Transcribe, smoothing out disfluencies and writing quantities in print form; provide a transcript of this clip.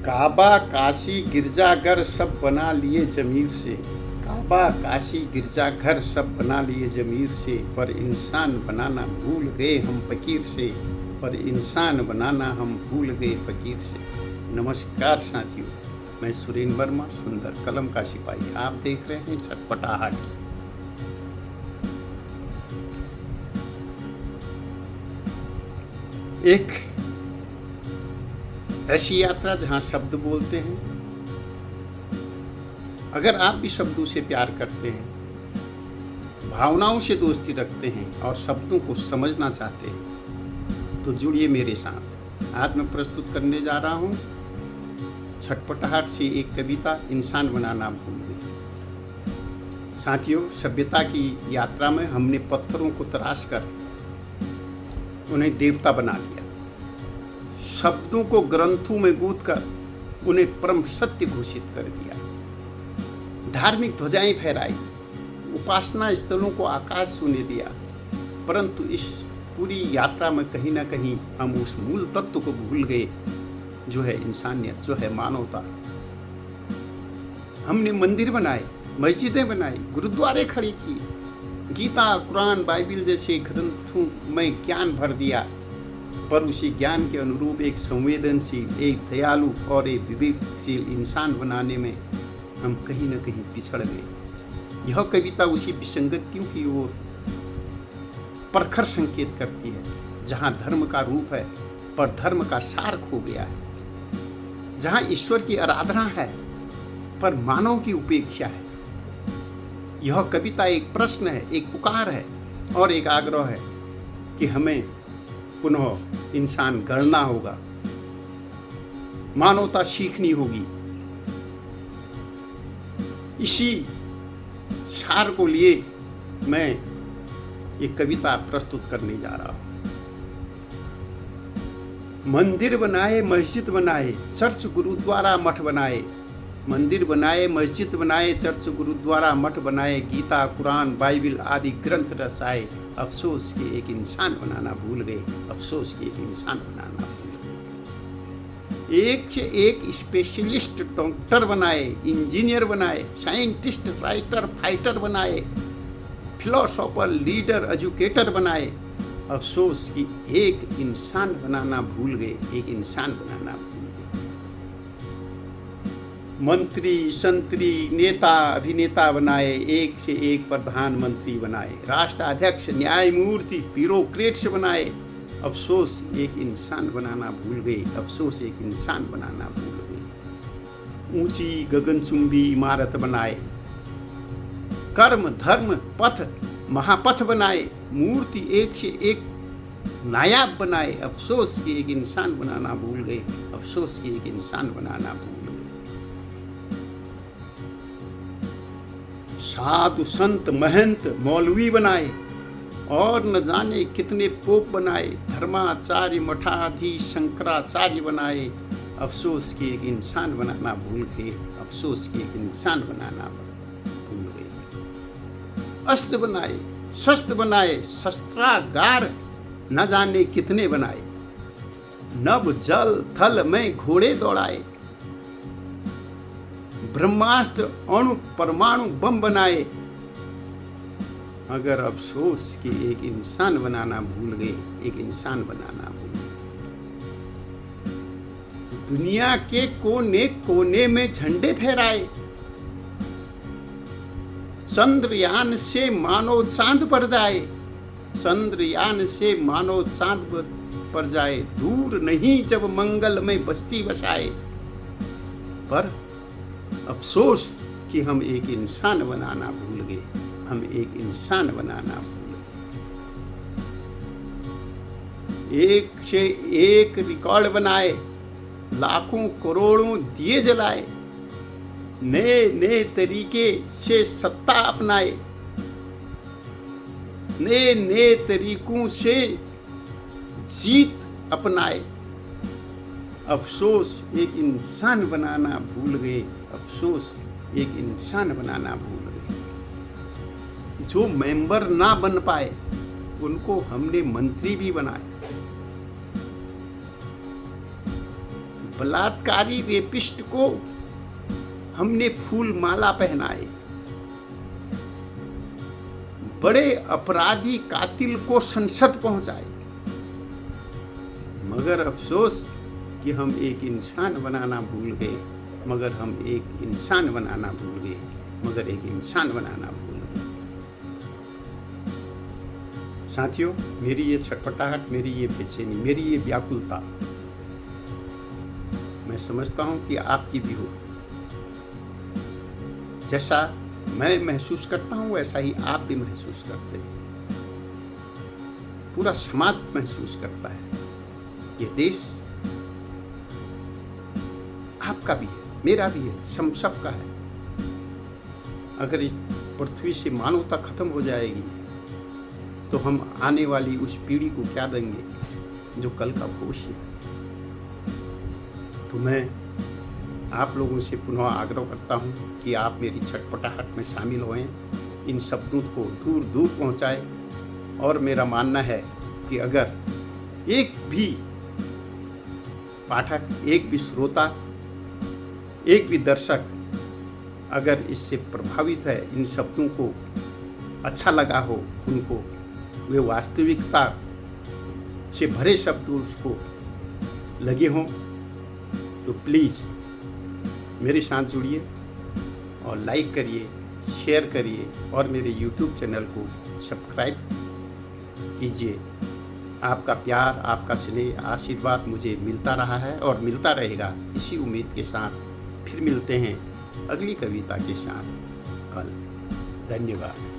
काबा काशी गिरजाघर सब बना लिए जमीर से। काबा काशी गिरजाघर सब बना लिए जमीर से, पर इंसान बनाना भूल गए हम फकीर से। पर इंसान बनाना हम भूल गए फकीर से। नमस्कार साथियों, मैं सुरेंद्र वर्मा, सुंदर कलम का सिपाही। आप देख रहे हैं छटपटाहट। एक ऐसी यात्रा जहां शब्द बोलते हैं। अगर आप भी शब्दों से प्यार करते हैं, भावनाओं से दोस्ती रखते हैं और शब्दों को समझना चाहते हैं, तो जुड़िए मेरे साथ। आज मैं प्रस्तुत करने जा रहा हूं छटपटाहट से एक कविता, इंसान बनाना भूल गए। साथियों, सभ्यता की यात्रा में हमने पत्थरों को तराश कर उन्हें देवता बना लिया, शब्दों को ग्रंथों में गूंथ कर उन्हें परम सत्य घोषित कर दिया, धार्मिक ध्वजाएं फहराई, उपासना स्थलों को आकाश छूने दिया। परंतु इस पूरी यात्रा में कहीं ना कहीं हम उस मूल तत्व को भूल गए, जो है इंसानियत, जो है मानवता। हमने मंदिर बनाए, मस्जिदें बनाई, गुरुद्वारे खड़े किए, गीता, कुरान, बाइबिल जैसे ग्रंथों में ज्ञान भर दिया, पर उसी ज्ञान के अनुरूप एक संवेदनशील, एक दयालु और एक विवेकशील इंसान बनाने में हम कहीं न कहीं पिछड़ गए। यह कविता उसी विसंगतियों की ओर प्रखर संकेत करती है, जहाँ धर्म का रूप है पर धर्म का सार खो गया है, जहाँ ईश्वर की आराधना है पर मानव की उपेक्षा है। यह कविता एक प्रश्न है, एक पुकार है और एक आग्रह है कि हमें पुनः इंसान गढ़ना होगा, मानवता सीखनी होगी। इसी सार को लिए मैं एक कविता प्रस्तुत करने जा रहा हूं। मंदिर बनाए, मस्जिद बनाए, चर्च, गुरुद्वारा, मठ बनाए। मंदिर बनाए, मस्जिद बनाए, चर्च, गुरुद्वारा, मठ बनाए, गीता, कुरान, बाइबिल आदि ग्रंथ रचाए। अफसोस कि एक इंसान बनाना भूल गए। अफसोस कि एक इंसान बनाना भूल गए। एक से एक स्पेशलिस्ट डॉक्टर बनाए, इंजीनियर बनाए, साइंटिस्ट, राइटर, फाइटर बनाए, फिलोसोफर, लीडर, एजुकेटर बनाए। अफसोस कि एक इंसान बनाना भूल गए। एक इंसान बनाना भूल गए। मंत्री, संतरी, नेता, अभिनेता बनाए, एक से एक प्रधानमंत्री बनाए, राष्ट्राध्यक्ष, न्यायमूर्ति, ब्यूरोक्रेट्स बनाए। अफसोस एक इंसान बनाना भूल गए। अफसोस एक इंसान बनाना भूल गए। ऊंची गगनचुंबी इमारत बनाए, कर्म, धर्म, पथ, महापथ बनाए, मूर्ति एक से एक नायाब बनाए। अफसोस कि एक इंसान बनाना भूल गए। अफसोस कि एक इंसान बनाना भूल गए। साधु, संत, महंत, मौलवी बनाए और न जाने कितने पोप बनाए, धर्माचार्य, मठाधीश, शंकराचार्य बनाए। अफसोस कि एक इंसान बनाना भूल गए। अफसोस कि एक इंसान बनाना भूल गए। अस्त्र बनाए, शस्त्र बनाए, शस्त्रागार न जाने कितने बनाए, नभ, जल, थल में घोड़े दौड़ाए, ब्रह्मास्त्र, अणु, परमाणु बम बनाए। अगर अफसोस कि एक इंसान बनाना भूल गए। एक इंसान बनाना भूल गए। दुनिया के कोने कोने में झंडे फहराए, चंद्रयान से मानव चांद पर जाए। चंद्रयान से मानव चांद पर जाए, दूर नहीं जब मंगल में बस्ती बसाए। पर अफसोस कि हम एक इंसान बनाना भूल गए। हम एक इंसान बनाना भूल गए। एक से एक रिकॉर्ड बनाए, लाखों करोड़ों दिए जलाए, नए नए तरीके से सत्ता अपनाए, नए नए तरीकों से जीत अपनाए। अफसोस एक इंसान बनाना भूल गए। अफसोस एक इंसान बनाना भूल गए। जो मेंबर ना बन पाए उनको हमने मंत्री भी बनाए। बलात्कारी रेपिस्ट को हमने फूल माला पहनाए, बड़े अपराधी कातिल को संसद पहुंचाए, मगर अफसोस कि हम एक इंसान बनाना भूल गए, मगर एक इंसान बनाना भूल गए। साथियों, मेरी ये छटपटाहट, मेरी ये बेचैनी, मेरी ये व्याकुलता मैं समझता हूं कि आपकी भी हो। जैसा मैं महसूस करता हूं वैसा ही आप भी महसूस करते हैं, पूरा समाज महसूस करता है। ये देश आपका भी है, मेरा भी है, सबका है। अगर इस पृथ्वी से मानवता खत्म हो जाएगी तो हम आने वाली उस पीढ़ी को क्या देंगे जो कल का भविष्य है। तो मैं आप लोगों से पुनः आग्रह करता हूं कि आप मेरी छटपटाहट में शामिल होएं, इन शब्दों को दूर दूर पहुंचाएं। और मेरा मानना है कि अगर एक भी पाठक, एक भी श्रोता, एक भी दर्शक अगर इससे प्रभावित है, इन शब्दों को अच्छा लगा हो, उनको वे वास्तविकता से भरे शब्द उसको लगे हों, तो प्लीज़ मेरे साथ जुड़िए और लाइक करिए, शेयर करिए और मेरे YouTube चैनल को सब्सक्राइब कीजिए। आपका प्यार, आपका स्नेह, आशीर्वाद मुझे मिलता रहा है और मिलता रहेगा। इसी उम्मीद के साथ फिर मिलते हैं अगली कविता के साथ कल। धन्यवाद।